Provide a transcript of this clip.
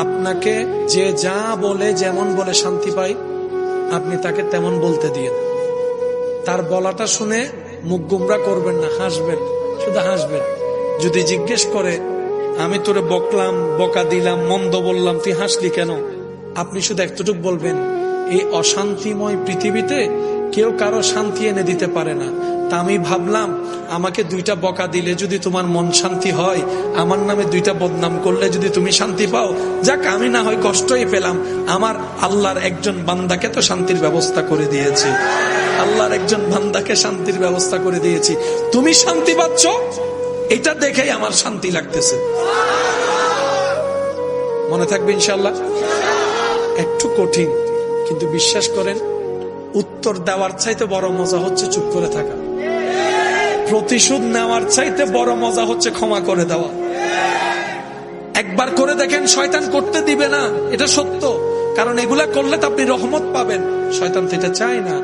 আপনাকে যে যা বলে যেমন বলে শান্তি পাই, আপনি তাকে তেমন বলতে দিয়েন। তার বলাটা শুনে মুখ গুমরা করবেন না, হাসবেন, শুধু হাসবেন। যদি জিজ্ঞেস করে আমি তোরে বকলাম, বকা দিলাম, মন্দ বললাম, তুই হাসলি কেন, আপনি শুধু এতটুকু বলবেন, এই অশান্তিময় পৃথিবীতে কেউ কারো শান্তি এনে দিতে পারে না। তা আমি ভাবলাম আমাকে 2টা বকা দিলে যদি তোমার মন শান্তি হয়, আমার নামে 2টা বদনাম করলে যদি তুমি শান্তি পাও, যাক আমি না হয় কষ্টই পেলাম, আমার আল্লাহর একজন বান্দাকে তো শান্তির ব্যবস্থা করে দিয়েছি, আল্লাহর একজন বান্দাকে শান্তির ব্যবস্থা করে দিয়েছি, তুমি শান্তি পাচ্ছ, এটা দেখেই আমার শান্তি লাগতেছে। মনে থাকবে ইনশাআল্লাহ। একটু কঠিন, কিন্তু বিশ্বাস করেন উত্তর দেওয়ার চাইতে বড় মজা হচ্ছে চুপ করে থাকা। প্রতিশোধ নেওয়ার চাইতে বড় মজা হচ্ছে ক্ষমা করে দেওয়া। একবার করে দেখেন, শয়তান করতে দিবে না, এটা সত্য। কারণ এগুলা করলে তো আপনি রহমত পাবেন, শয়তান তো এটা চায় না।